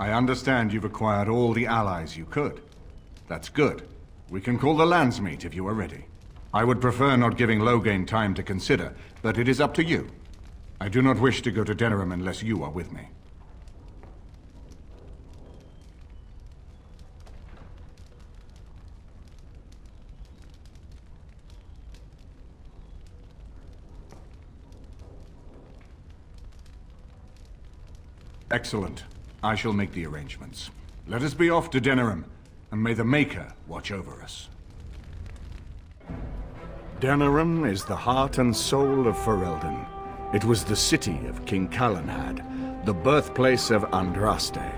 I understand you've acquired all the allies you could. That's good. We can call the Landsmeet if you are ready. I would prefer not giving Loghain time to consider, but it is up to you. I do not wish to go to Denerim unless you are with me. Excellent. I shall make the arrangements. Let us be off to Denerim, and may the Maker watch over us. Denerim is the heart and soul of Ferelden. It was the city of King Calenhad, the birthplace of Andraste.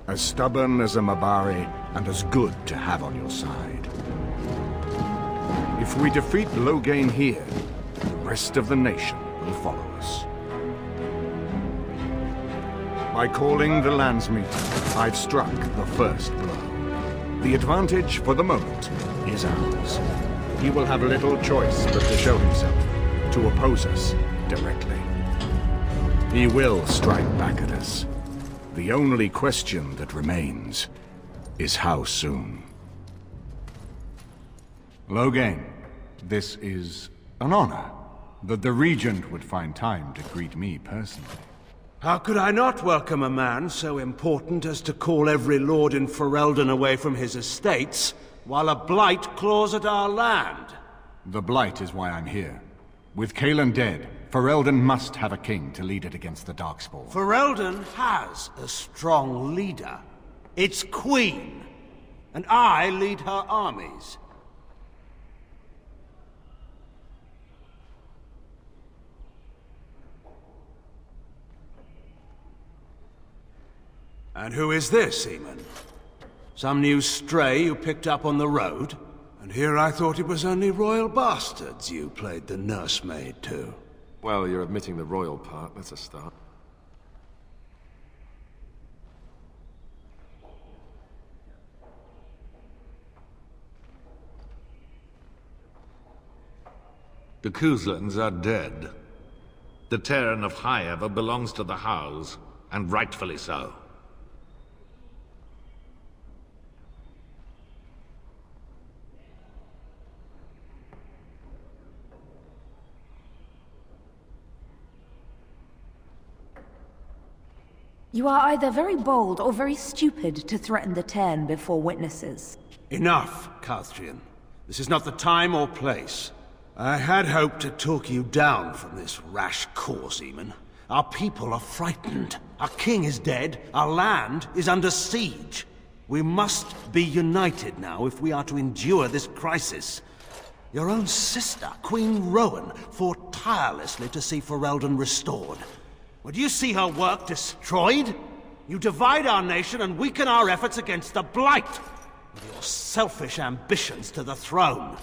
As stubborn as a Mabari, and as good to have on your side. If we defeat Loghain here, the rest of the nation will follow us. By calling the Landsmeet, I've struck the first blow. The advantage, for the moment, is ours. He will have little choice but to show himself, to oppose us directly. He will strike back at us. The only question that remains is how soon. Loghain, this is an honor that the Regent would find time to greet me personally. How could I not welcome a man so important as to call every lord in Ferelden away from his estates, while a blight claws at our land? The blight is why I'm here. With Cailan dead, Ferelden must have a king to lead it against the Darkspawn. Ferelden has a strong leader. Its queen. And I lead her armies. And who is this, Eamon? Some new stray you picked up on the road? And here I thought it was only royal bastards you played the nursemaid to. Well, you're admitting the royal part. That's a start. The Kuzlans are dead. The Terran of Highever belongs to the House, and rightfully so. You are either very bold or very stupid to threaten the Cairn before witnesses. Enough, Calthrian. This is not the time or place. I had hoped to talk you down from this rash course, Eamon. Our people are frightened. Our king is dead. Our land is under siege. We must be united now if we are to endure this crisis. Your own sister, Queen Rowan, fought tirelessly to see Ferelden restored. Would you see her work destroyed? You divide our nation and weaken our efforts against the Blight, with your selfish ambitions to the throne.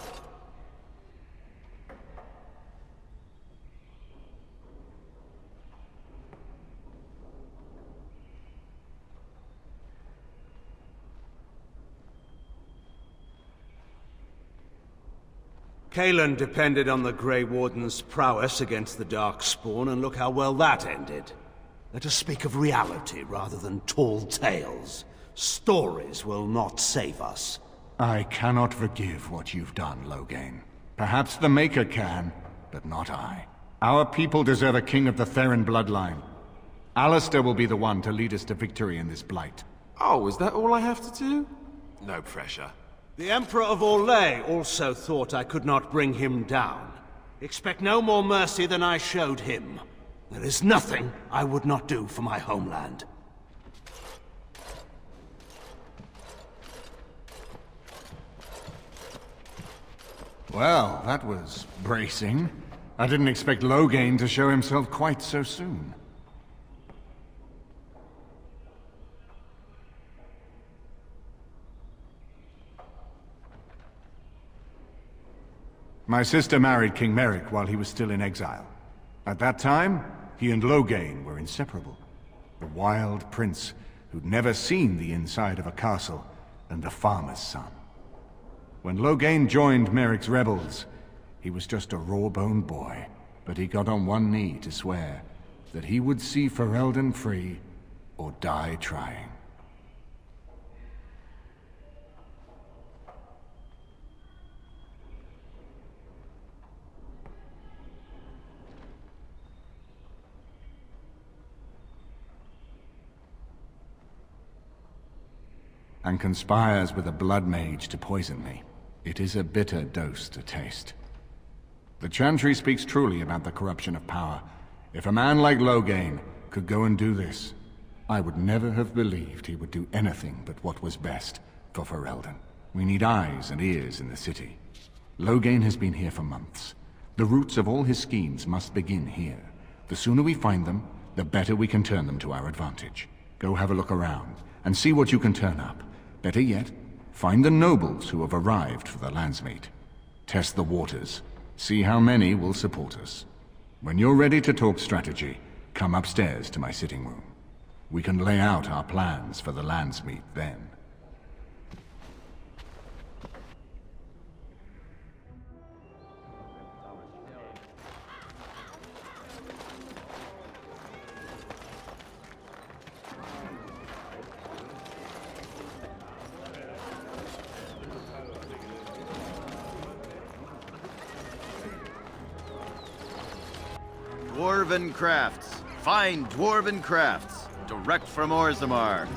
Cailan depended on the Grey Warden's prowess against the Darkspawn, and look how well that ended. Let us speak of reality rather than tall tales. Stories will not save us. I cannot forgive what you've done, Loghain. Perhaps the Maker can, but not I. Our people deserve a king of the Theron bloodline. Alistair will be the one to lead us to victory in this blight. Oh, is that all I have to do? No pressure. The Emperor of Orlais also thought I could not bring him down. Expect no more mercy than I showed him. There is nothing I would not do for my homeland. Well, that was bracing. I didn't expect Loghain to show himself quite so soon. My sister married King Merrick while he was still in exile. At that time, he and Loghain were inseparable. The wild prince who'd never seen the inside of a castle, and the farmer's son. When Loghain joined Merrick's rebels, he was just a raw-boned boy, but he got on one knee to swear that he would see Ferelden free, or die trying. And conspires with a blood mage to poison me. It is a bitter dose to taste. The Chantry speaks truly about the corruption of power. If a man like Loghain could go and do this, I would never have believed he would do anything but what was best for Ferelden. We need eyes and ears in the city. Loghain has been here for months. The roots of all his schemes must begin here. The sooner we find them, the better we can turn them to our advantage. Go have a look around, and see what you can turn up. Better yet, find the nobles who have arrived for the Landsmeet. Test the waters. See how many will support us. When you're ready to talk strategy, come upstairs to my sitting room. We can lay out our plans for the Landsmeet then. Dwarven crafts. Fine dwarven crafts. Direct from Orzammar.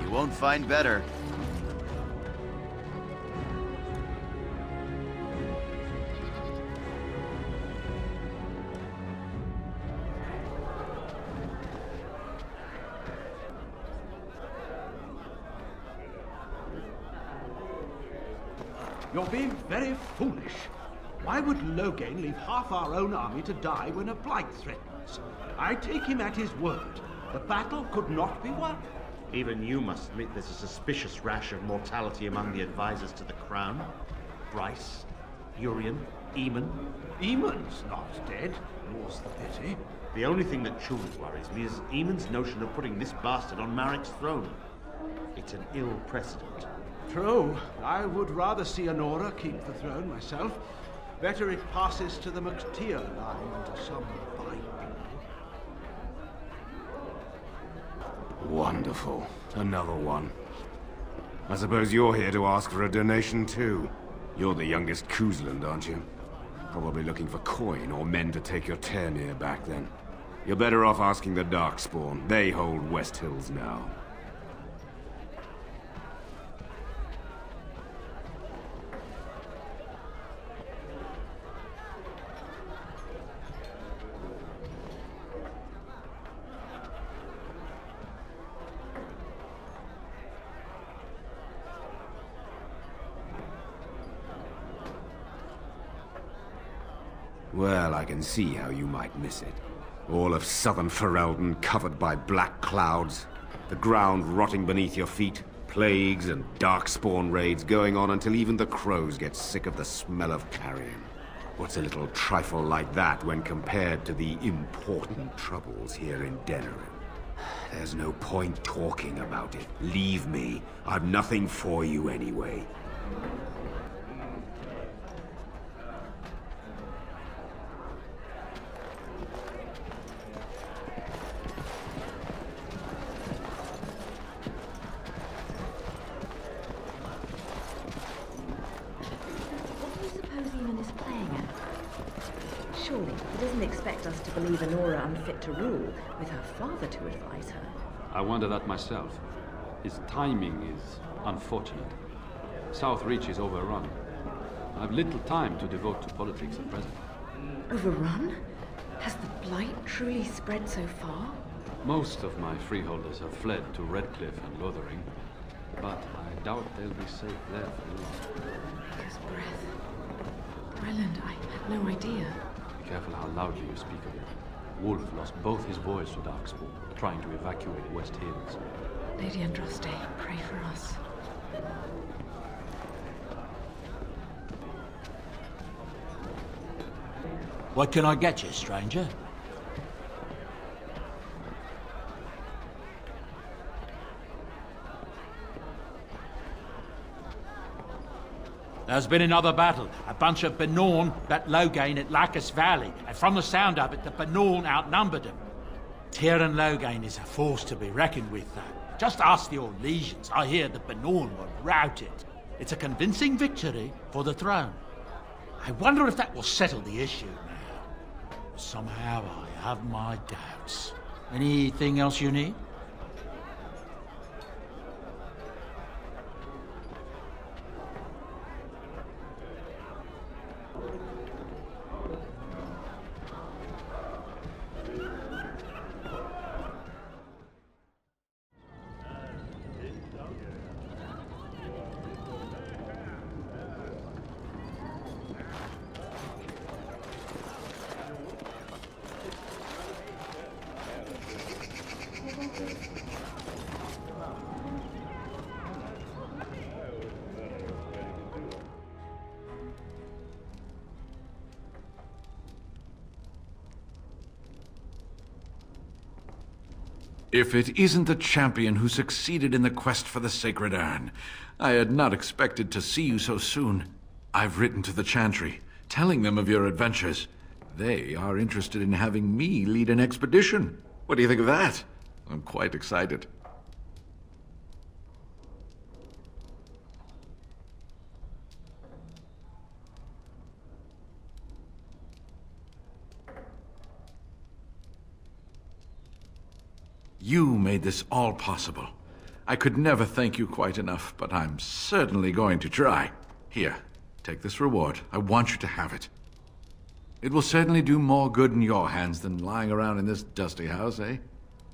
You won't find better. You're being very foolish. Why would Loghain leave half our own army to die when a blight threatens? I take him at his word. The battle could not be won. Even you must admit there's a suspicious rash of mortality among the advisors to the crown. Bryce, Urien, Eamon. Eamon's not dead, more's the pity. The only thing that truly worries me is Eamon's notion of putting this bastard on Marik's throne. It's an ill precedent. True. I would rather see Honora keep the throne myself. Better it passes to the McTeer line than to some Bible. Wonderful. Another one. I suppose you're here to ask for a donation too. You're the youngest Kuzland, aren't you? Probably looking for coin or men to take your Denerim back then. You're better off asking the Darkspawn. They hold West Hills now. Well, I can see how you might miss it. All of southern Ferelden covered by black clouds, the ground rotting beneath your feet, plagues and darkspawn raids going on until even the crows get sick of the smell of carrion. What's a little trifle like that when compared to the important troubles here in Denerim? There's no point talking about it. Leave me. I've nothing for you anyway. Surely, he doesn't expect us to believe Honora unfit to rule, with her father to advise her. I wonder that myself. His timing is unfortunate. South Reach is overrun. I've little time to devote to politics at present. Overrun? Has the blight truly spread so far? Most of my freeholders have fled to Redcliffe and Lothering, but I doubt they'll be safe there for long. His breath. Brilliant, I had no idea. Be careful how loudly you speak of it. Wolf lost both his boys to Darkspawn, trying to evacuate West Hills. Lady Andraste, pray for us. What can I get you, stranger? There's been another battle. A bunch of Benorn bet Loghain at Lacus Valley, and from the sound of it, the Benorn outnumbered them. Tyrone Loghain is a force to be reckoned with, though. Just ask the old legions. I hear the Benorn were routed. It's a convincing victory for the throne. I wonder if that will settle the issue now. Somehow I have my doubts. Anything else you need? If it isn't the champion who succeeded in the quest for the Sacred Urn, I had not expected to see you so soon. I've written to the Chantry, telling them of your adventures. They are interested in having me lead an expedition. What do you think of that? I'm quite excited. You made this all possible. I could never thank you quite enough, but I'm certainly going to try. Here, take this reward. I want you to have it. It will certainly do more good in your hands than lying around in this dusty house, eh?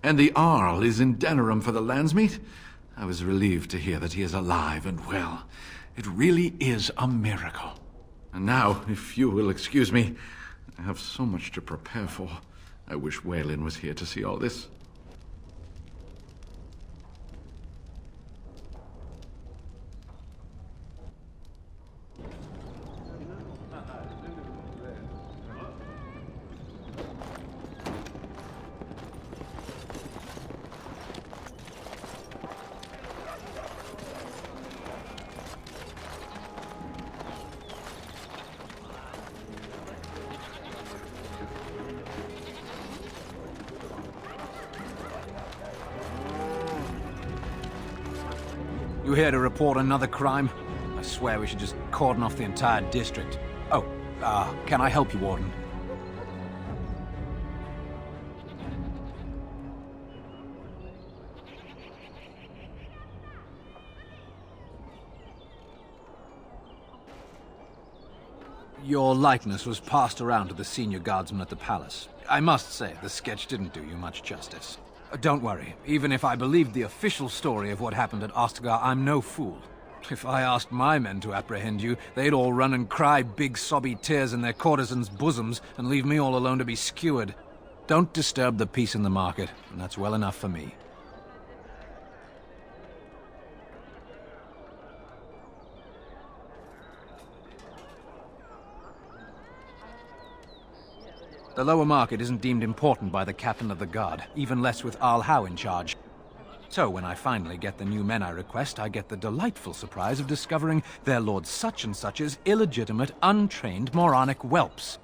And the Arl is in Denerim for the Landsmeet? I was relieved to hear that he is alive and well. It really is a miracle. And now, if you will excuse me, I have so much to prepare for. I wish Waylin was here to see all this. You here to report another crime? I swear we should just cordon off the entire district. Oh, can I help you, Warden? Your likeness was passed around to the senior guardsman at the palace. I must say, the sketch didn't do you much justice. Don't worry. Even if I believed the official story of what happened at Ostagar, I'm no fool. If I asked my men to apprehend you, they'd all run and cry big sobby tears in their courtesans' bosoms and leave me all alone to be skewered. Don't disturb the peace in the market, and that's well enough for me. The lower market isn't deemed important by the captain of the guard, even less with Arl Howe in charge. So when I finally get the new men I request, I get the delightful surprise of discovering their Lord Such-and-Such's illegitimate, untrained, moronic whelps.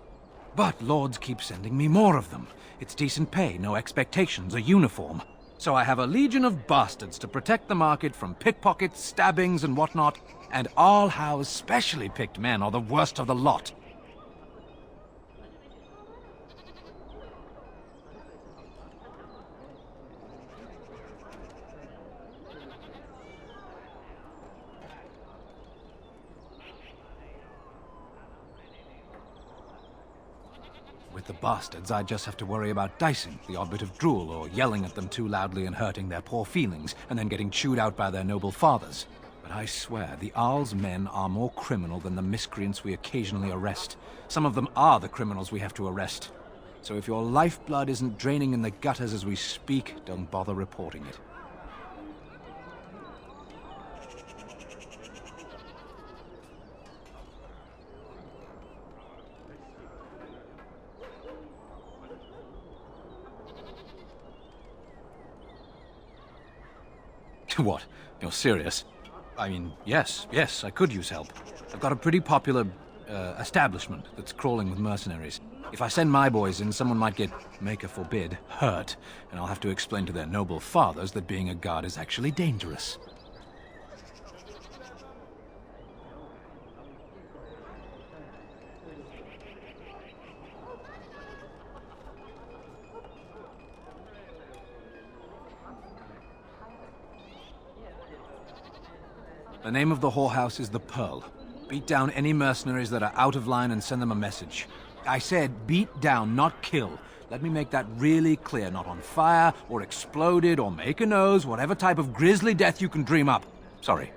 But lords keep sending me more of them. It's decent pay, no expectations, a uniform. So I have a legion of bastards to protect the market from pickpockets, stabbings, and whatnot, and Arl Howe's specially picked men are the worst of the lot. With the bastards, I just have to worry about dicing, the odd bit of drool, or yelling at them too loudly and hurting their poor feelings, and then getting chewed out by their noble fathers. But I swear, the Arl's men are more criminal than the miscreants we occasionally arrest. Some of them are the criminals we have to arrest. So if your lifeblood isn't draining in the gutters as we speak, don't bother reporting it. What? You're serious? I mean, yes, I could use help. I've got a pretty popular, establishment that's crawling with mercenaries. If I send my boys in, someone might get, maker forbid, hurt, and I'll have to explain to their noble fathers that being a guard is actually dangerous. The name of the whorehouse is the Pearl. Beat down any mercenaries that are out of line and send them a message. I said beat down, not kill. Let me make that really clear. Not on fire, or exploded, or make a nose, whatever type of grisly death you can dream up. Sorry.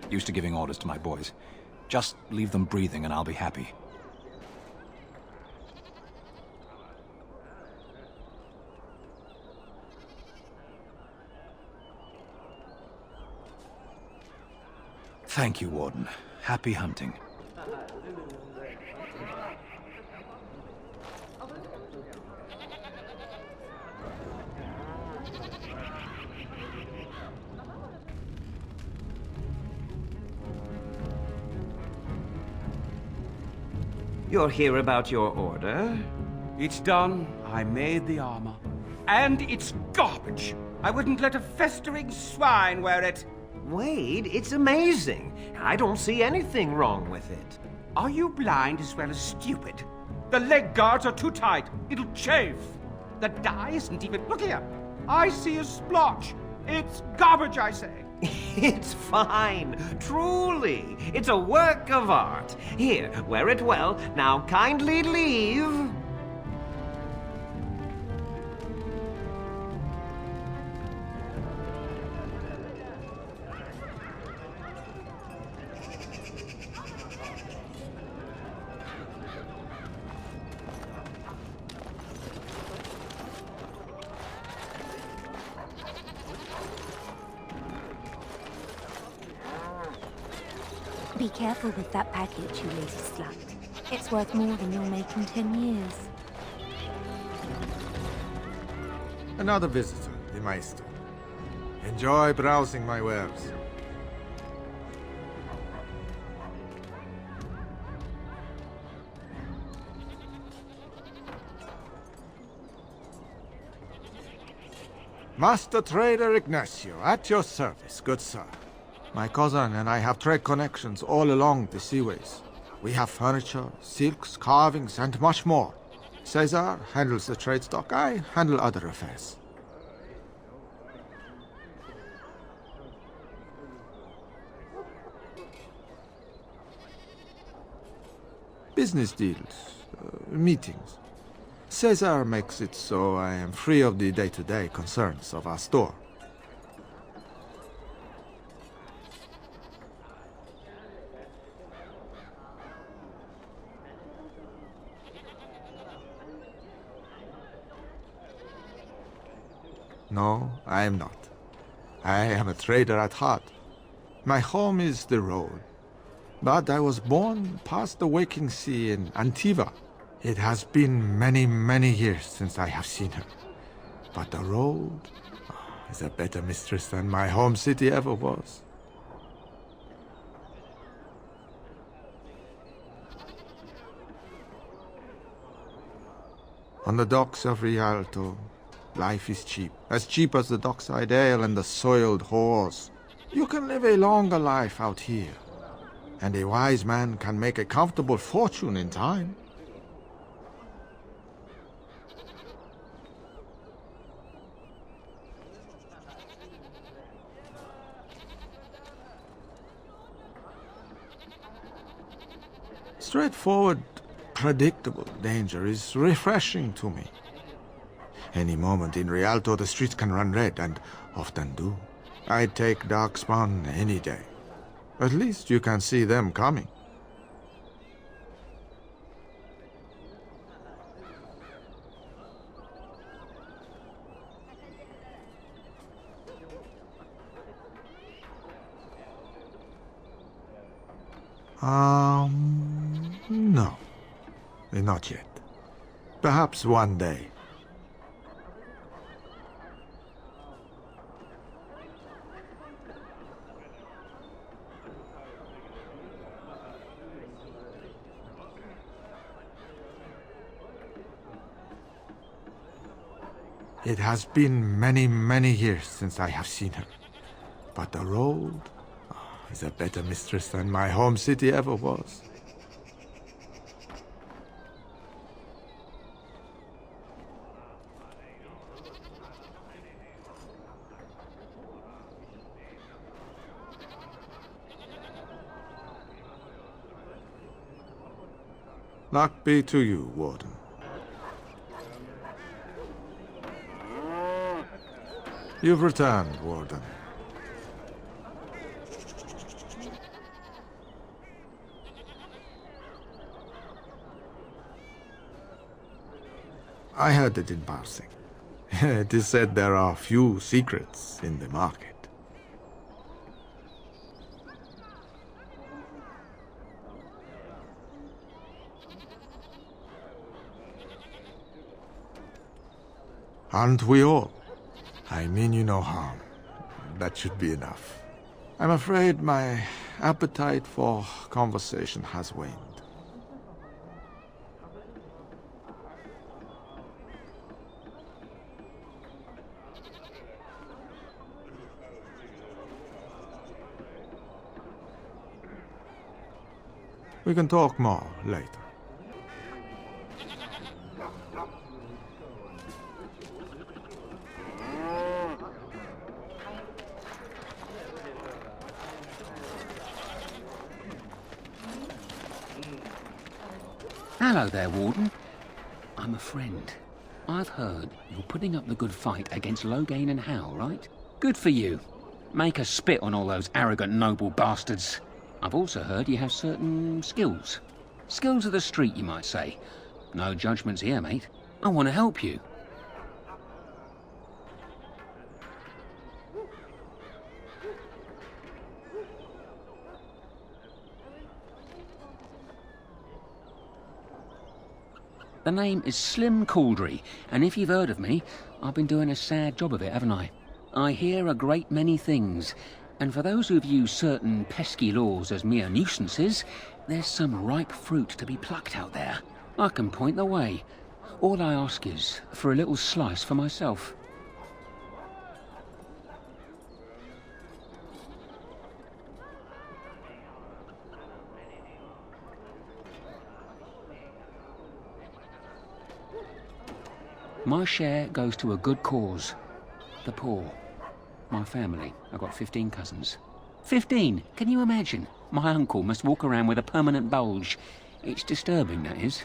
Used to giving orders to my boys. Just leave them breathing and I'll be happy. Thank you, Warden. Happy hunting. You're here about your order? It's done. I made the armor. And it's garbage. I wouldn't let a festering swine wear it. Wade, it's amazing. I don't see anything wrong with it. Are you blind as well as stupid? The leg guards are too tight. It'll chafe. The dye isn't even... Look here. I see a splotch. It's garbage, I say. It's fine. Truly. It's a work of art. Here, wear it well. Now kindly leave. Be careful with that package, you lazy slut. It's worth more than you'll make in 10 years. Another visitor, the Maester. Enjoy browsing my wares. Master Trader Ignacio, at your service, good sir. My cousin and I have trade connections all along the seaways. We have furniture, silks, carvings, and much more. Caesar handles the trade stock, I handle other affairs. Business deals, meetings. Caesar makes it so I am free of the day-to-day concerns of our store. No, I am not. I am a trader at heart. My home is the road. But I was born past the waking sea in Antiva. It has been many, many years since I have seen her. But the road is a better mistress than my home city ever was. On the docks of Rialto, life is cheap. As cheap as the dockside ale and the soiled whores. You can live a longer life out here. And a wise man can make a comfortable fortune in time. Straightforward, predictable danger is refreshing to me. Any moment in Rialto, the streets can run red, and often do. I'd take Darkspawn any day. At least you can see them coming. No. Not yet. Perhaps one day. It has been many, many years since I have seen her. But the road is a better mistress than my home city ever was. Luck be to you, Warden. You've returned, Warden. I heard it in passing. It is said there are few secrets in the market. Aren't we all? I mean you no harm. That should be enough. I'm afraid my appetite for conversation has waned. We can talk more later. Hello there, Warden. I'm a friend. I've heard you're putting up the good fight against Loghain and Howe, right? Good for you. Make us spit on all those arrogant noble bastards. I've also heard you have certain skills. Skills of the street, you might say. No judgments here, mate. I want to help you. The name is Slim Cauldry, and if you've heard of me, I've been doing a sad job of it, haven't I? I hear a great many things, and for those who view certain pesky laws as mere nuisances, there's some ripe fruit to be plucked out there. I can point the way. All I ask is for a little slice for myself. My share goes to a good cause. The poor. My family. I've got 15 cousins. 15! Can you imagine? My uncle must walk around with a permanent bulge. It's disturbing, that is.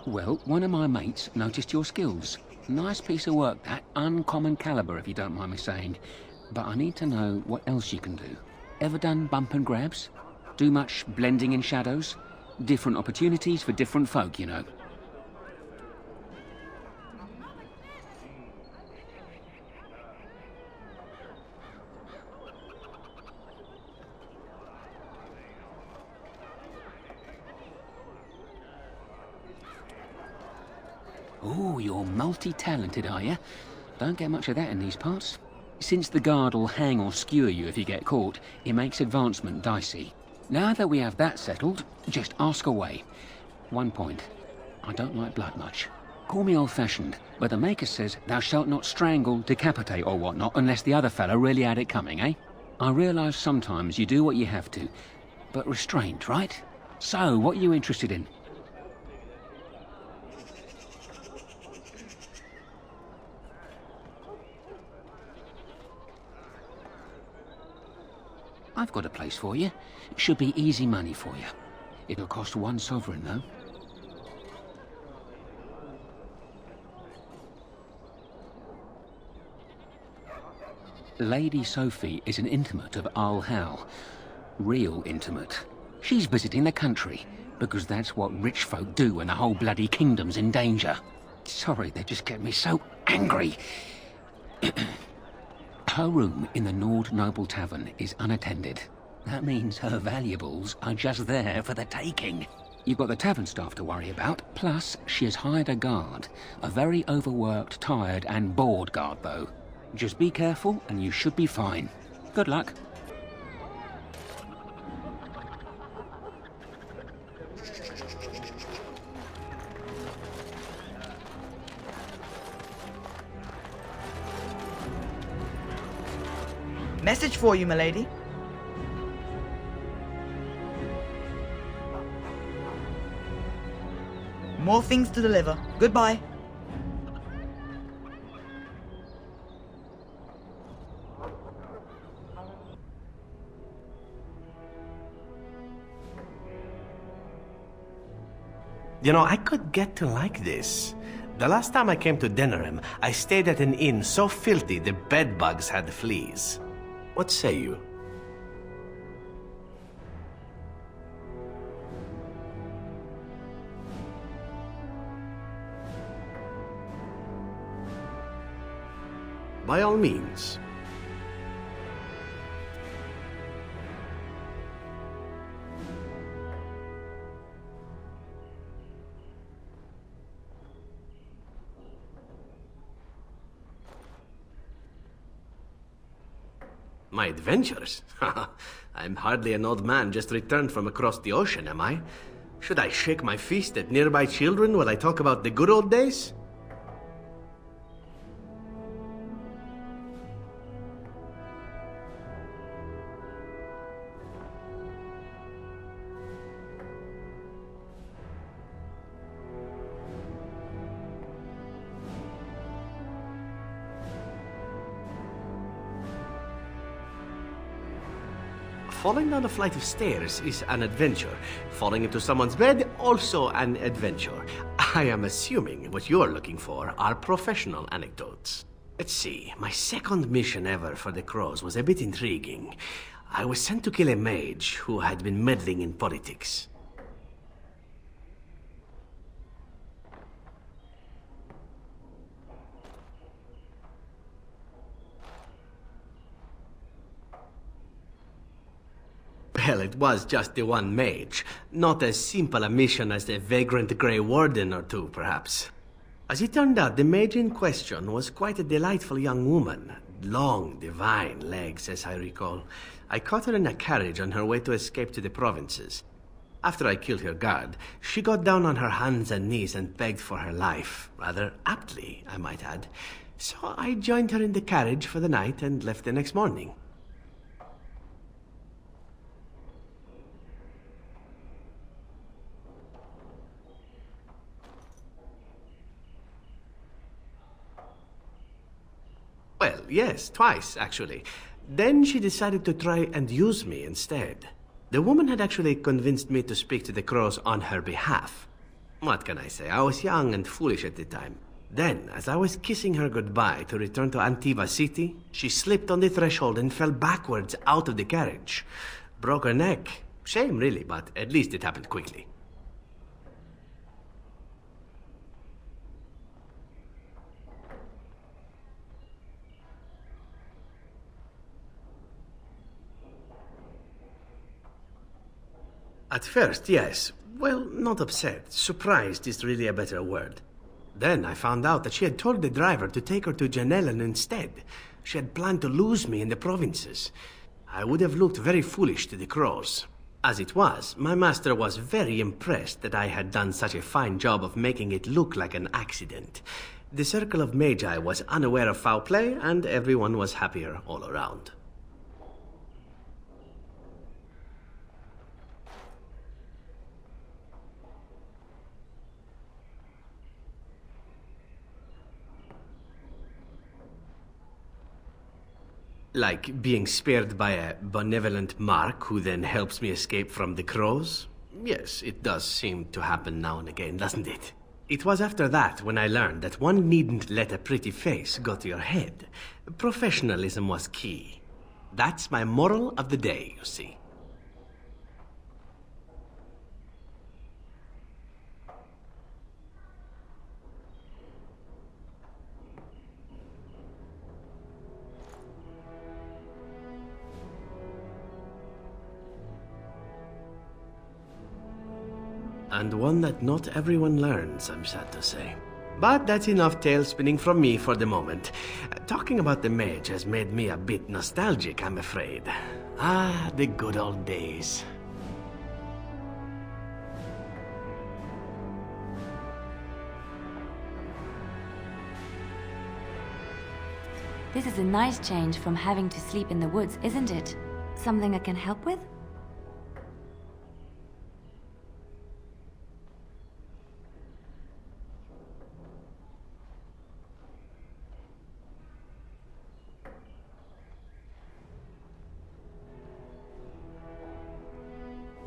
Well, one of my mates noticed your skills. Nice piece of work, that. Uncommon caliber, if you don't mind me saying. But I need to know what else you can do. Ever done bump and grabs? Do much blending in shadows? Different opportunities for different folk, you know. Oh, you're multi-talented, are you? Don't get much of that in these parts. Since the guard'll hang or skewer you if you get caught, it makes advancement dicey. Now that we have that settled, just ask away. One point. I don't like blood much. Call me old-fashioned, but the Maker says thou shalt not strangle, decapitate or whatnot unless the other fellow really had it coming, eh? I realise sometimes you do what you have to, but restraint, right? So, what are you interested in? I've got a place for you. Should be easy money for you. It'll cost 1 sovereign, though. Lady Sophie is an intimate of Arl Howe. Real intimate. She's visiting the country, because that's what rich folk do when the whole bloody kingdom's in danger. Sorry, they just get me so angry. Her room in the Nord Noble Tavern is unattended. That means her valuables are just there for the taking. You've got the tavern staff to worry about, plus she has hired a guard. A very overworked, tired and bored guard, though. Just be careful and you should be fine. Good luck. Message for you, milady. More things to deliver. Goodbye. You know, I could get to like this. The last time I came to Denerim, I stayed at an inn so filthy the bedbugs had fleas. What say you? By all means. My adventures? I'm hardly an old man just returned from across the ocean, am I? Should I shake my fist at nearby children while I talk about the good old days? Falling down a flight of stairs is an adventure. Falling into someone's bed, also an adventure. I am assuming what you're looking for are professional anecdotes. Let's see, my second mission ever for the Crows was a bit intriguing. I was sent to kill a mage who had been meddling in politics. Well, it was just the one mage. Not as simple a mission as the vagrant Grey Warden or two, perhaps. As it turned out, the mage in question was quite a delightful young woman. Long, divine legs, as I recall. I caught her in a carriage on her way to escape to the provinces. After I killed her guard, she got down on her hands and knees and begged for her life. Rather aptly, I might add. So I joined her in the carriage for the night and left the next morning. Well, yes, twice, actually. Then she decided to try and use me instead. The woman had actually convinced me to speak to the Crows on her behalf. What can I say? I was young and foolish at the time. Then, as I was kissing her goodbye to return to Antiva City, she slipped on the threshold and fell backwards out of the carriage. Broke her neck. Shame, really, but at least it happened quickly. At first, yes. Well, not upset. Surprised is really a better word. Then I found out that she had told the driver to take her to Janellen instead. She had planned to lose me in the provinces. I would have looked very foolish to the Crows. As it was, my master was very impressed that I had done such a fine job of making it look like an accident. The circle of Magi was unaware of foul play, and everyone was happier all around. Like being spared by a benevolent mark who then helps me escape from the Crows? Yes, it does seem to happen now and again, doesn't it? It was after that when I learned that one needn't let a pretty face go to your head. Professionalism was key. That's my moral of the day, you see. And one that not everyone learns, I'm sad to say. But that's enough tale spinning from me for the moment. Talking about the mage has made me a bit nostalgic, I'm afraid. Ah, the good old days. This is a nice change from having to sleep in the woods, isn't it? Something I can help with?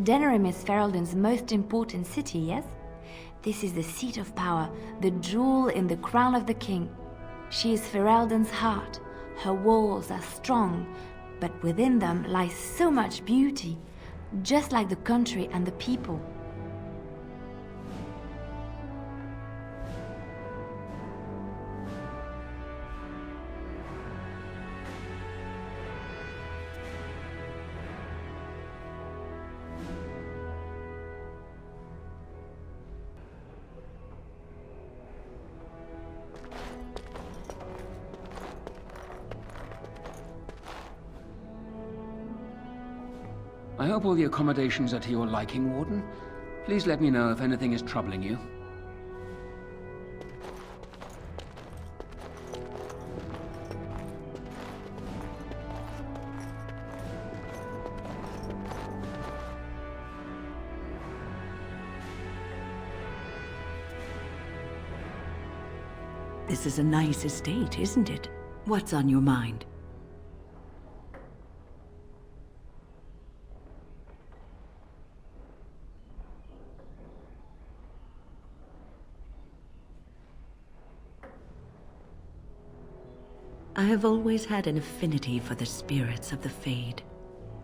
Denerim is Ferelden's most important city, yes? This is the seat of power, the jewel in the crown of the king. She is Ferelden's heart. Her walls are strong, but within them lies so much beauty, just like the country and the people. I hope all the accommodations are to your liking, Warden. Please let me know if anything is troubling you. This is a nice estate, isn't it? What's on your mind? I have always had an affinity for the spirits of the Fade.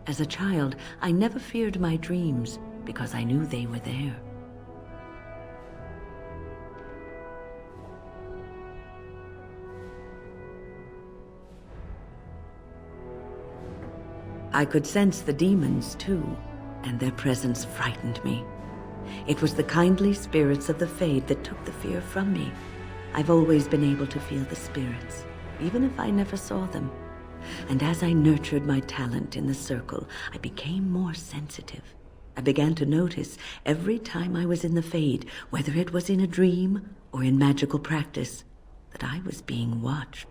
As a child, I never feared my dreams because I knew they were there. I could sense the demons, too, and their presence frightened me. It was the kindly spirits of the Fade that took the fear from me. I've always been able to feel the spirits, even if I never saw them. And as I nurtured my talent in the circle, I became more sensitive. I began to notice every time I was in the Fade, whether it was in a dream or in magical practice, that I was being watched.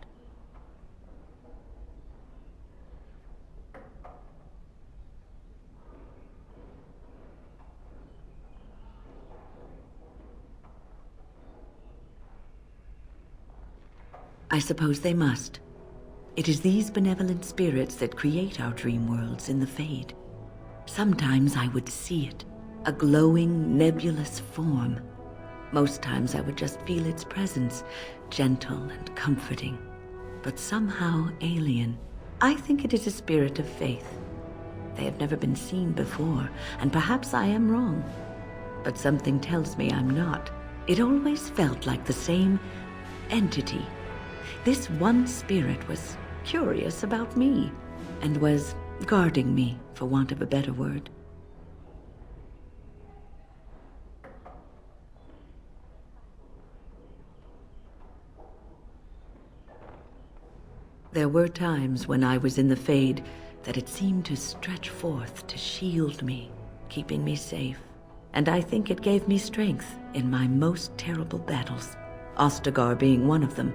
I suppose they must. It is these benevolent spirits that create our dream worlds in the Fade. Sometimes I would see it, a glowing, nebulous form. Most times I would just feel its presence, gentle and comforting, but somehow alien. I think it is a spirit of faith. They have never been seen before, and perhaps I am wrong. But something tells me I'm not. It always felt like the same entity. This one spirit was curious about me, and was guarding me, for want of a better word. There were times when I was in the Fade that it seemed to stretch forth to shield me, keeping me safe. And I think it gave me strength in my most terrible battles, Ostagar being one of them.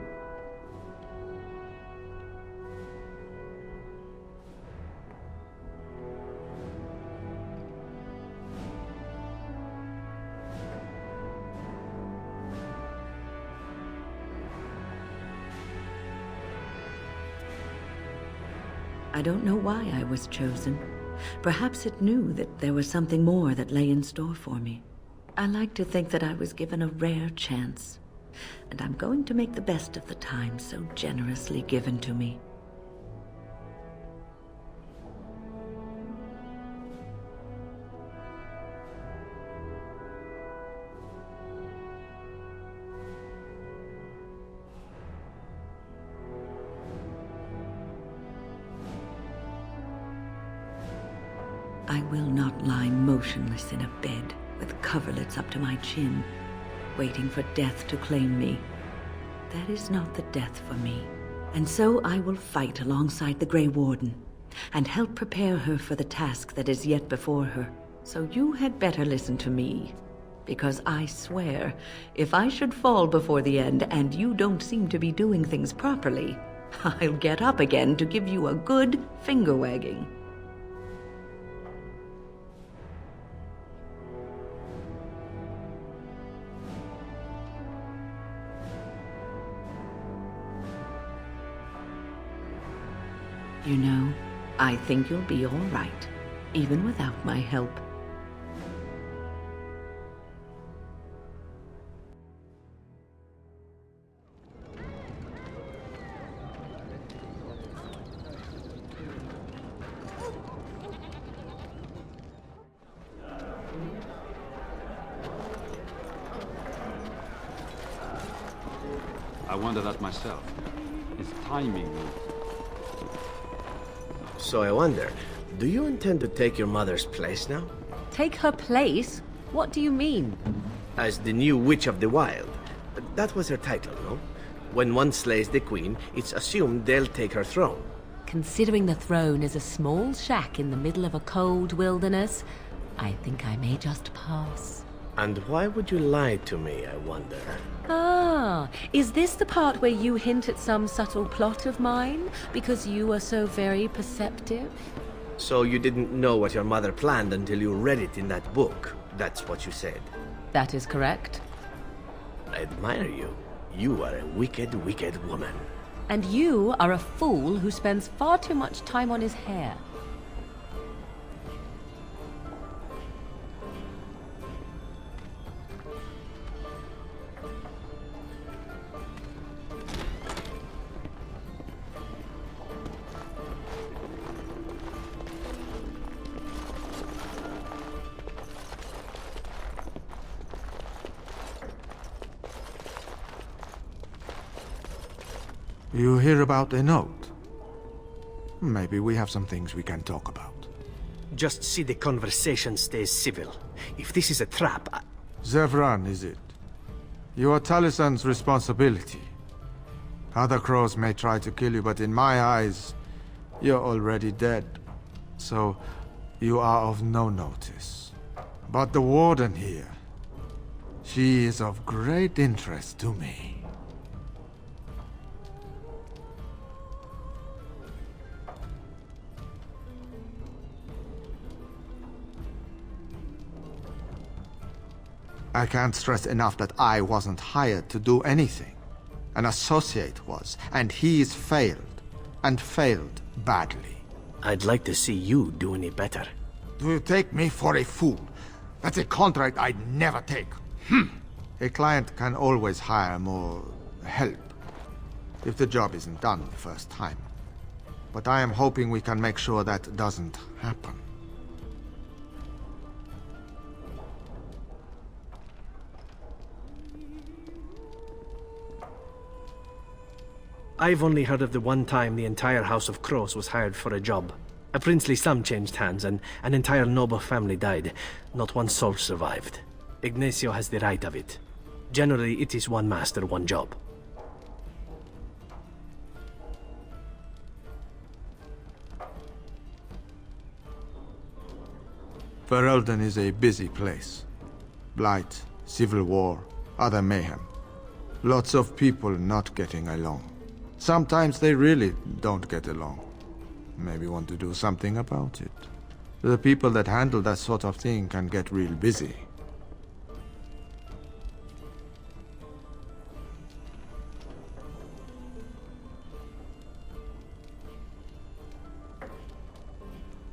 I don't know why I was chosen. Perhaps it knew that there was something more that lay in store for me. I like to think that I was given a rare chance, and I'm going to make the best of the time so generously given to me. I will not lie motionless in a bed with coverlets up to my chin, waiting for death to claim me. That is not the death for me. And so I will fight alongside the Grey Warden, and help prepare her for the task that is yet before her. So you had better listen to me, because I swear, if I should fall before the end and you don't seem to be doing things properly, I'll get up again to give you a good finger wagging. You know, I think you'll be all right, even without my help. I wonder that myself. His timing. So I wonder, do you intend to take your mother's place now? Take her place? What do you mean? As the new Witch of the Wild. That was her title, no? When one slays the queen, it's assumed they'll take her throne. Considering the throne is a small shack in the middle of a cold wilderness, I think I may just pass. And why would you lie to me, I wonder? Ah, is this the part where you hint at some subtle plot of mine, because you are so very perceptive? So you didn't know what your mother planned until you read it in that book. That's what you said. That is correct. I admire you. You are a wicked, wicked woman. And you are a fool who spends far too much time on his hair. You hear about a note? Maybe we have some things we can talk about. Just see the conversation stays civil. If this is a trap, Zevran, is it? You are Talisan's responsibility. Other crows may try to kill you, but in my eyes, you're already dead. So, you are of no notice. But the warden here, she is of great interest to me. I can't stress enough that I wasn't hired to do anything. An associate was, and he's failed. And failed badly. I'd like to see you do any better. Do you take me for a fool? That's a contract I'd never take. A client can always hire more help if the job isn't done the first time. But I am hoping we can make sure that doesn't happen. I've only heard of the one time the entire House of Crows was hired for a job. A princely sum changed hands, and an entire noble family died. Not one soul survived. Ignacio has the right of it. Generally, it is one master, one job. Ferelden is a busy place. Blight, civil war, other mayhem. Lots of people not getting along. Sometimes they really don't get along. Maybe want to do something about it. The people that handle that sort of thing can get real busy.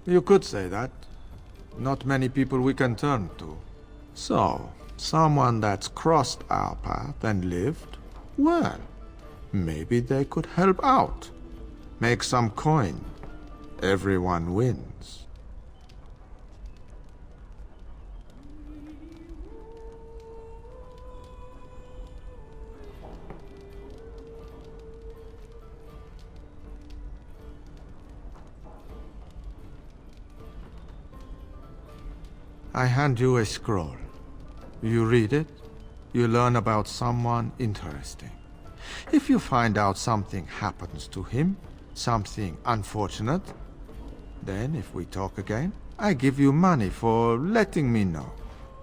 You could say that. Not many people we can turn to. So, someone that's crossed our path and lived, well, maybe they could help out. Make some coin. Everyone wins. I hand you a scroll. You read it, you learn about someone interesting. If you find out something happens to him, something unfortunate, then if we talk again, I give you money for letting me know.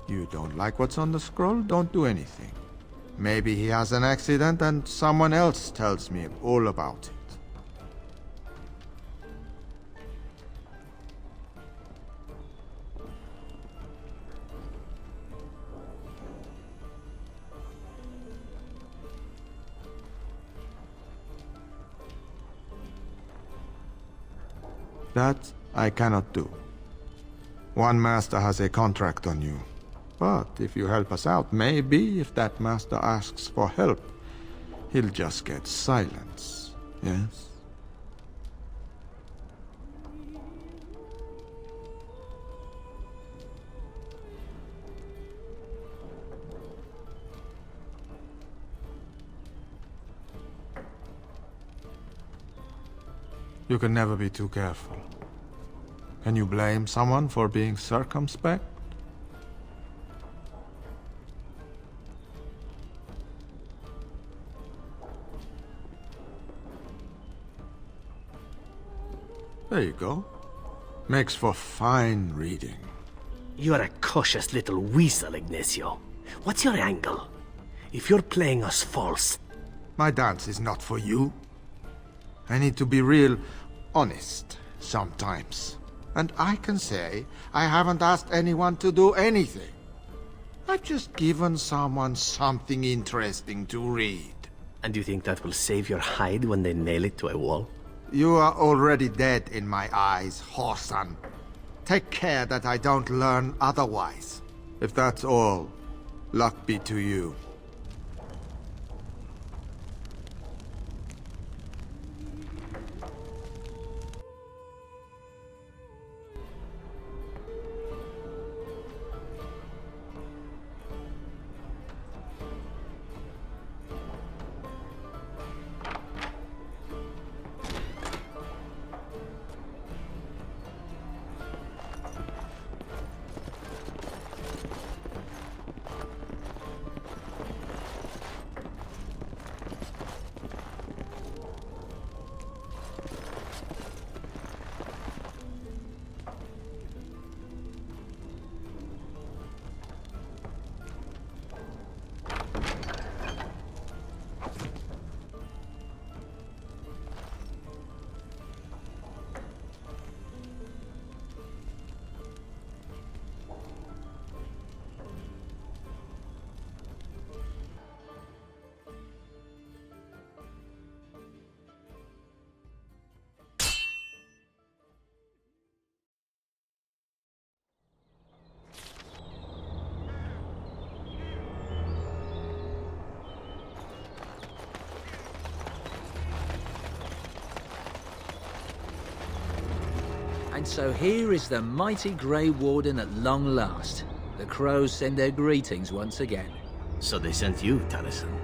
You don't like what's on the scroll, don't do anything. Maybe he has an accident and someone else tells me all about it. That I cannot do. One master has a contract on you. But if you help us out, maybe if that master asks for help, he'll just get silence. Yes? You can never be too careful. Can you blame someone for being circumspect? There you go. Makes for fine reading. You're a cautious little weasel, Ignacio. What's your angle? If you're playing us false... My dance is not for you. I need to be real honest sometimes. And I can say I haven't asked anyone to do anything. I've just given someone something interesting to read. And you think that will save your hide when they nail it to a wall? You are already dead in my eyes, whoreson. Take care that I don't learn otherwise. If that's all, luck be to you. And so here is the mighty Grey Warden at long last. The crows send their greetings once again. So they sent you, Taliesin.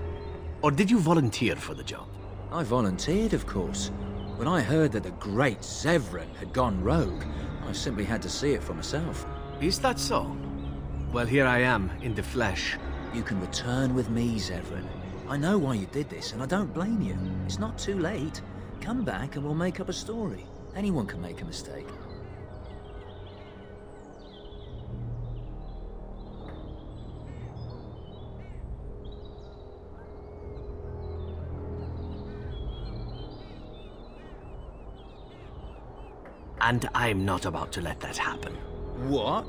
Or did you volunteer for the job? I volunteered, of course. When I heard that the great Zevran had gone rogue, I simply had to see it for myself. Is that so? Well, here I am, in the flesh. You can return with me, Zevran. I know why you did this, and I don't blame you. It's not too late. Come back and we'll make up a story. Anyone can make a mistake. And I'm not about to let that happen. What?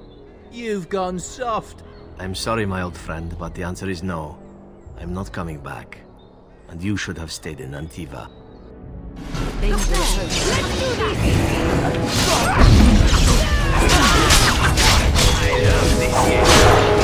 You've gone soft. I'm sorry, my old friend, but the answer is no. I'm not coming back. And you should have stayed in Antiva. Let's do I love this game.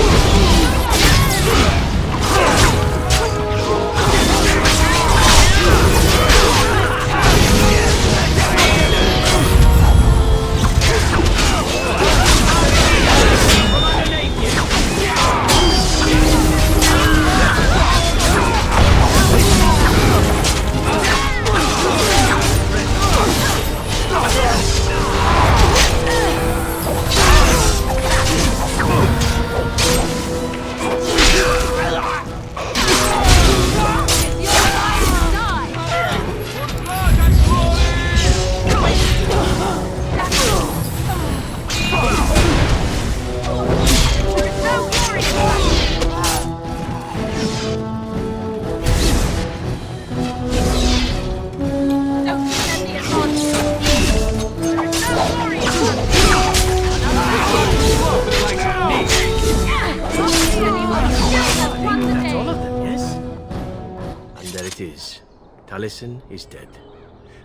Taliesin is dead,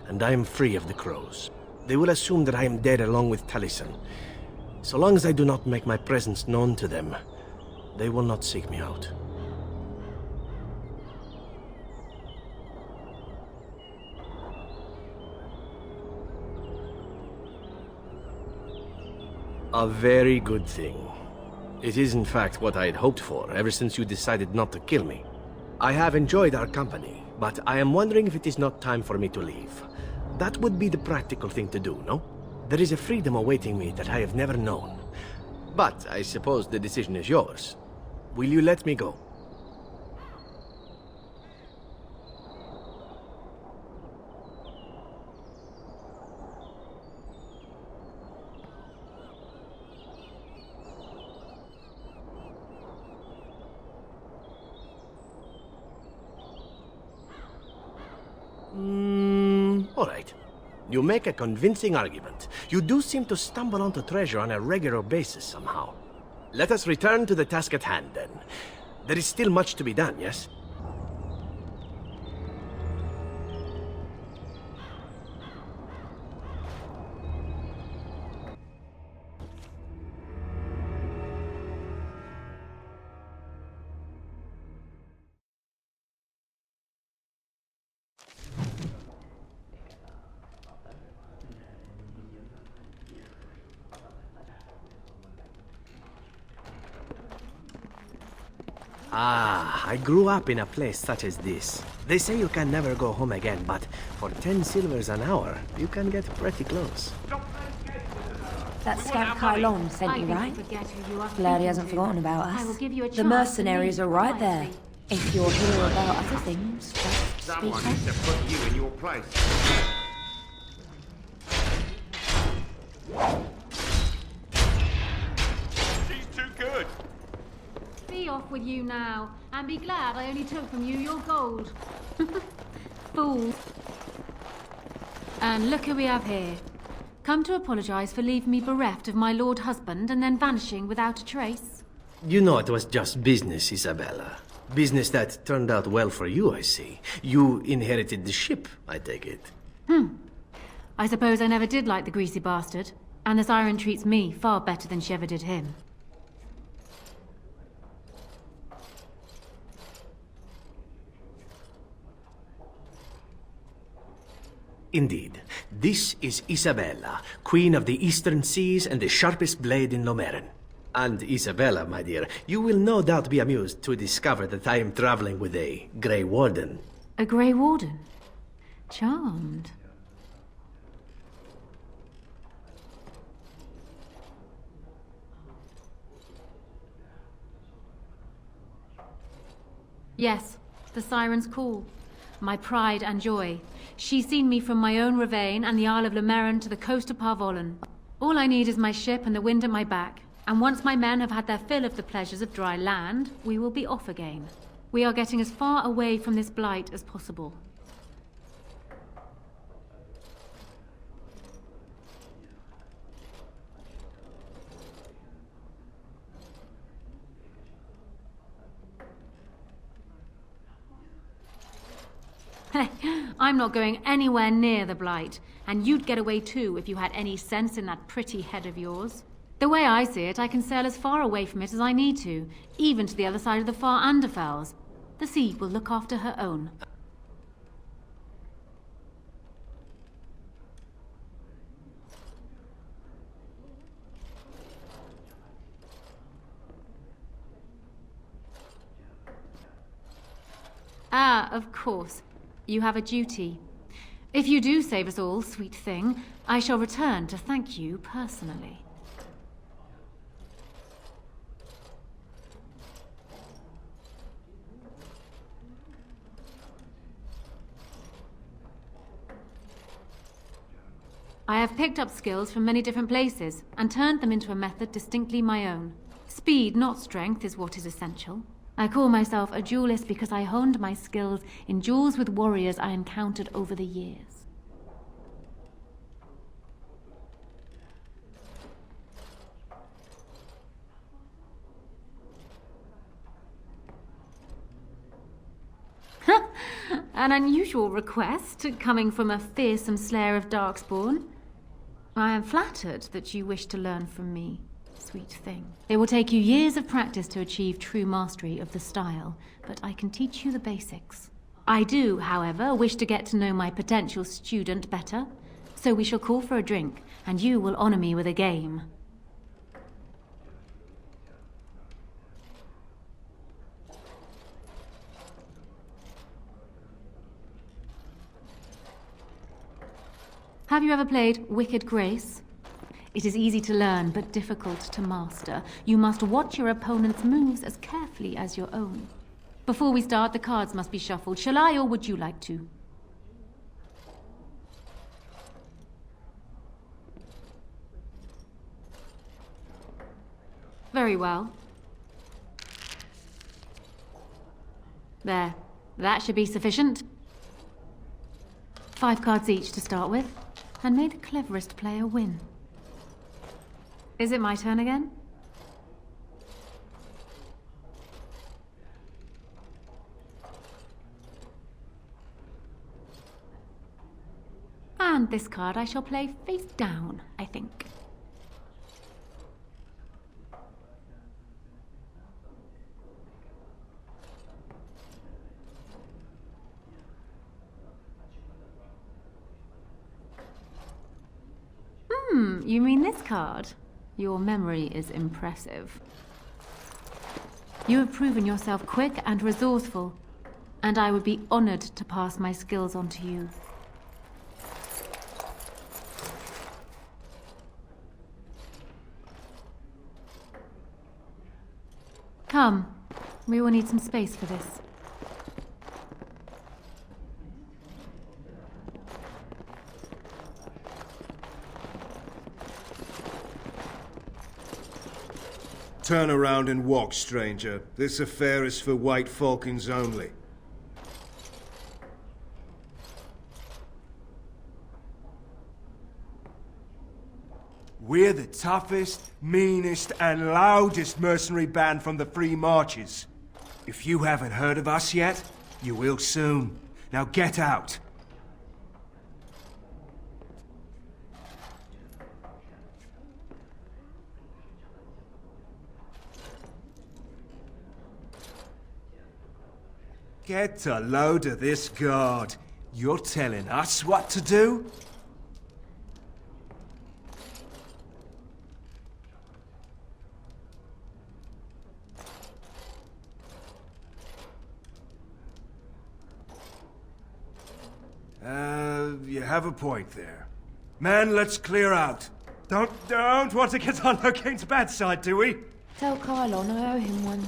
and I am free of the crows. They will assume that I am dead along with Taliesin. So long as I do not make my presence known to them, they will not seek me out. A very good thing. It is in fact what I had hoped for ever since you decided not to kill me. I have enjoyed our company, but I am wondering if it is not time for me to leave. That would be the practical thing to do, no? There is a freedom awaiting me that I have never known. But I suppose the decision is yours. Will you let me go? All right. You make a convincing argument. You do seem to stumble onto treasure on a regular basis somehow. Let us return to the task at hand, then. There is still much to be done, yes? I grew up in a place such as this. They say you can never go home again, but for 10 silvers an hour, you can get pretty close. That scamp Kylon sent you, right? Glad he hasn't forgotten about us. The mercenaries are right there. If you're here about other things, just speak Someone up. needs to put you in your place. She's too good. Be off with you now, and be glad I only took from you your gold. Fool. And look who we have here. Come to apologize for leaving me bereft of my lord husband and then vanishing without a trace. You know it was just business, Isabella. Business that turned out well for you, I see. You inherited the ship, I take it. I suppose I never did like the greasy bastard, and the siren treats me far better than she ever did him. Indeed. This is Isabella, Queen of the Eastern Seas and the sharpest blade in Lomerin. And Isabella, my dear, you will no doubt be amused to discover that I am traveling with a Grey Warden. A Grey Warden? Charmed. Yes, the siren's call. My pride and joy. She's seen me from my own ravine and the Isle of Lomerin to the coast of Parvolin. All I need is my ship and the wind at my back. And once my men have had their fill of the pleasures of dry land, we will be off again. We are getting as far away from this blight as possible. I'm not going anywhere near the blight, and you'd get away too if you had any sense in that pretty head of yours. The way I see it, I can sail as far away from it as I need to, even to the other side of the far Anderfells. The sea will look after her own. Ah, of course. You have a duty. If you do save us all, sweet thing, I shall return to thank you personally. I have picked up skills from many different places and turned them into a method distinctly my own. Speed, not strength, is what is essential. I call myself a duelist because I honed my skills in duels with warriors I encountered over the years. An unusual request, coming from a fearsome slayer of Darkspawn. I am flattered that you wish to learn from me, sweet thing. It will take you years of practice to achieve true mastery of the style, but I can teach you the basics. I do, however, wish to get to know my potential student better, so we shall call for a drink, and you will honor me with a game. Have you ever played Wicked Grace? It is easy to learn, but difficult to master. You must watch your opponent's moves as carefully as your own. Before we start, the cards must be shuffled. Shall I, or would you like to? Very well. There. That should be sufficient. 5 cards each to start with, and may the cleverest player win. Is it my turn again? And this card I shall play face down, I think. You mean this card? Your memory is impressive. You have proven yourself quick and resourceful, and I would be honored to pass my skills on to you. Come, we will need some space for this. Turn around and walk, stranger. This affair is for White Falcons only. We're the toughest, meanest, and loudest mercenary band from the Free Marches. If you haven't heard of us yet, you will soon. Now get out. Get a load of this guard. You're telling us what to do? You have a point there. Man, let's clear out. Don't want to get on Locane's bad side, do we? Tell Kylon I owe him one.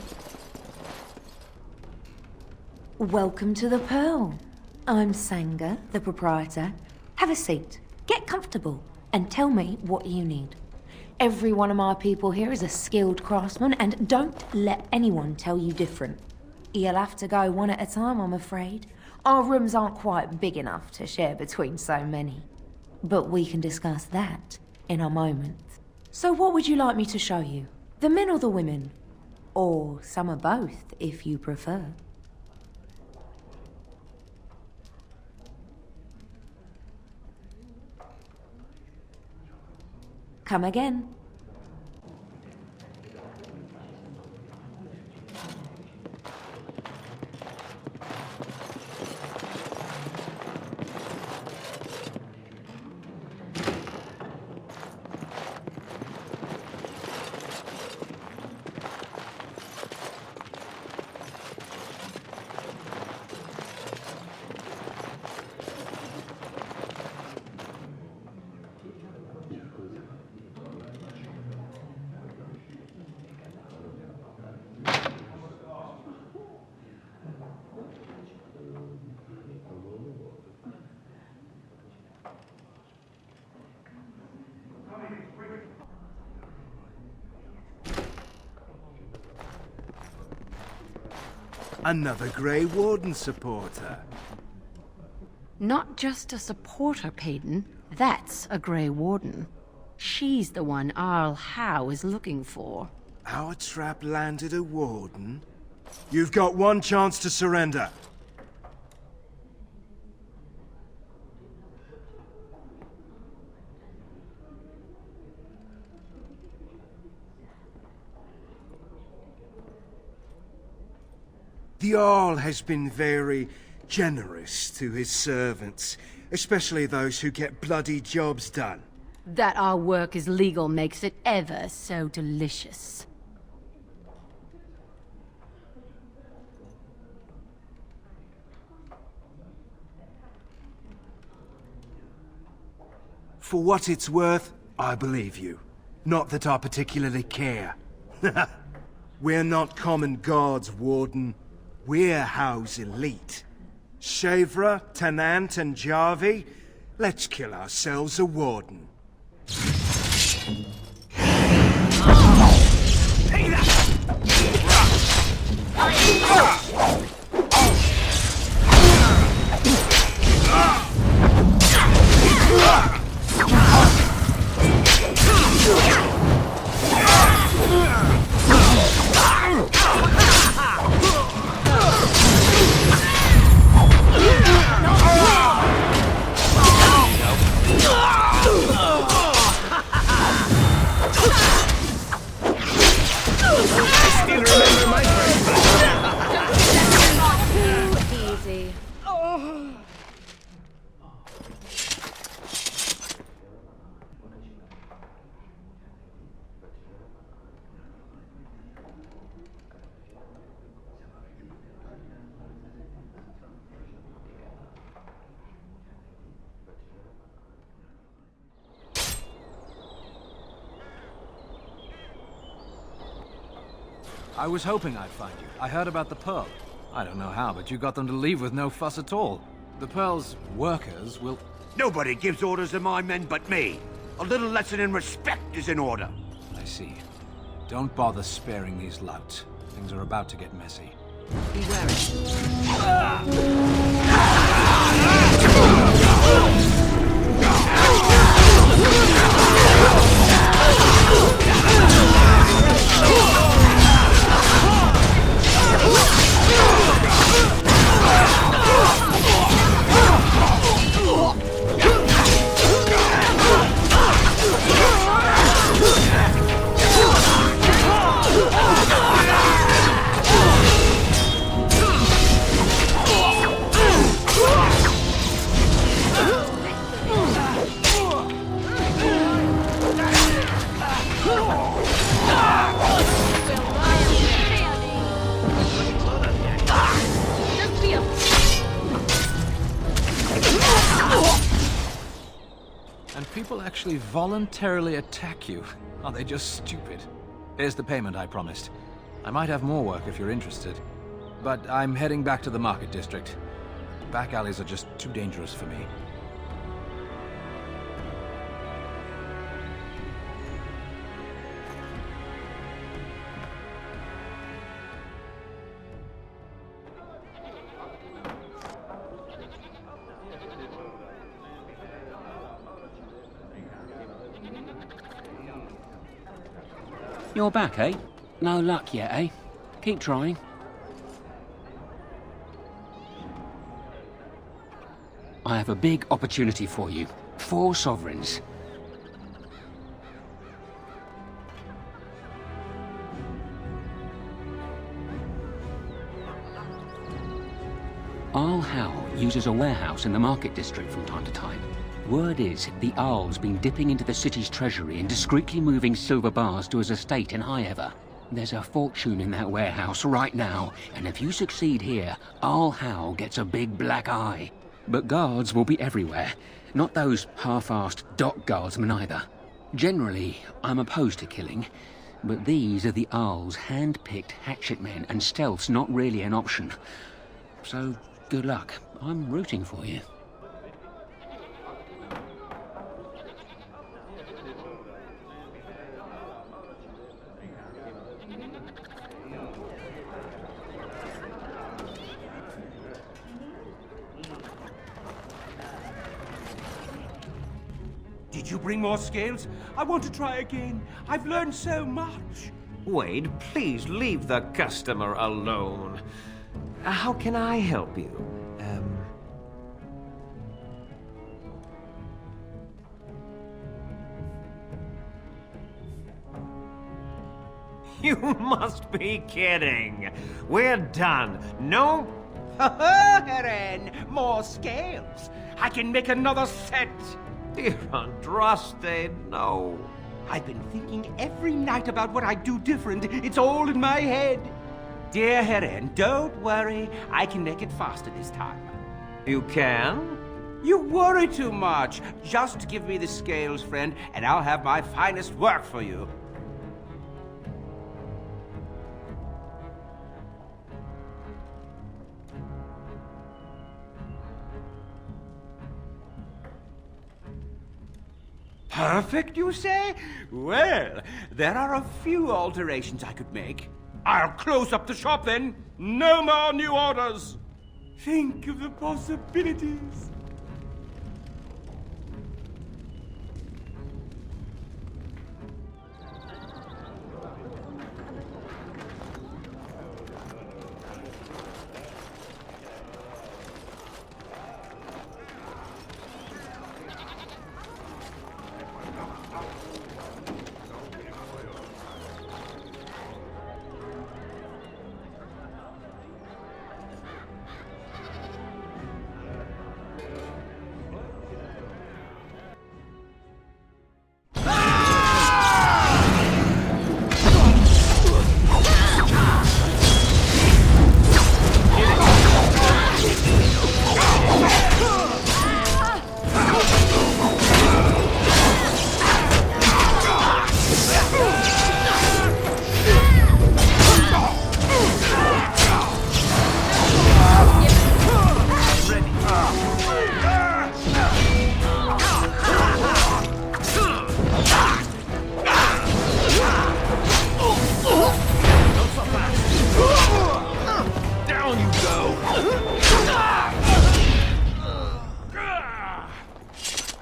Welcome to the Pearl. I'm Sanga, the proprietor. Have a seat, get comfortable, and tell me what you need. Every one of my people here is a skilled craftsman, and don't let anyone tell you different. You'll have to go one at a time, I'm afraid. Our rooms aren't quite big enough to share between so many. But we can discuss that in a moment. So what would you like me to show you? The men or the women? Or some of both, if you prefer. Come again. Another Grey Warden supporter. Not just a supporter, Payton. That's a Grey Warden. She's the one Arl Howe is looking for. Our trap landed a Warden? You've got one chance to surrender. The Jarl has been very generous to his servants, especially those who get bloody jobs done. That our work is legal makes it ever so delicious. For what it's worth, I believe you. Not that I particularly care. We're not common guards, Warden. We're House elite. Shavra, Tanant, and Jarvi, let's kill ourselves a Warden. Easy. I was hoping I'd find you. I heard about the Pearl. I don't know how, but you got them to leave with no fuss at all. The Pearl's workers will... Nobody gives orders to my men but me. A little lesson in respect is in order. I see. Don't bother sparing these louts. Things are about to get messy. Be wary. And people actually voluntarily attack you. Are they just stupid? Here's the payment I promised. I might have more work if you're interested. But I'm heading back to the market district. Back alleys are just too dangerous for me. You're back, eh? No luck yet, eh? Keep trying. I have a big opportunity for you. 4 sovereigns. Arl Howe uses a warehouse in the market district from time to time. Word is, the Arl's been dipping into the city's treasury and discreetly moving silver bars to his estate in Highever. There's a fortune in that warehouse right now, and if you succeed here, Arl Howe gets a big black eye. But guards will be everywhere, not those half-assed dock guardsmen either. Generally, I'm opposed to killing, but these are the Arl's hand-picked hatchet men, and stealth's not really an option. So, good luck. I'm rooting for you. Did you bring more scales? I want to try again. I've learned so much. Wade, please leave the customer alone. How can I help you? You must be kidding. We're done. No. Eren, more scales. I can make another set. Dear Andraste, no. I've been thinking every night about what I'd do different. It's all in my head. Dear Eren, don't worry. I can make it faster this time. You can? You worry too much. Just give me the scales, friend, and I'll have my finest work for you. Perfect, you say? Well, there are a few alterations I could make. I'll close up the shop then. No more new orders. Think of the possibilities.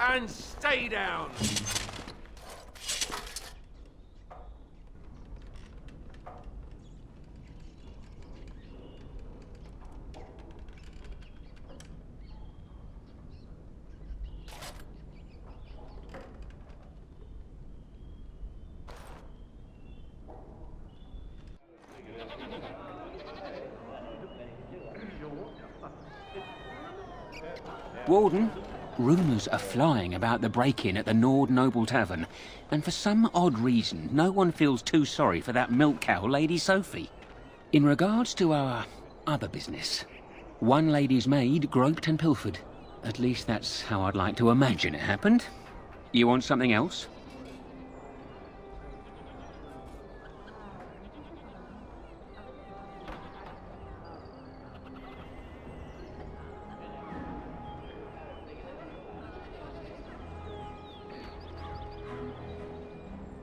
And stay down! Warden, rumours are flying about the break-in at the Nord Noble Tavern, and for some odd reason, no one feels too sorry for that milk cow, Lady Sophie. In regards to our other business, one lady's maid groped and pilfered. At least that's how I'd like to imagine it happened. You want something else?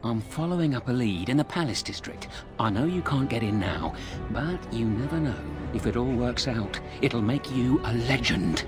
I'm following up a lead in the Palace District. I know you can't get in now, but you never know. If it all works out, it'll make you a legend.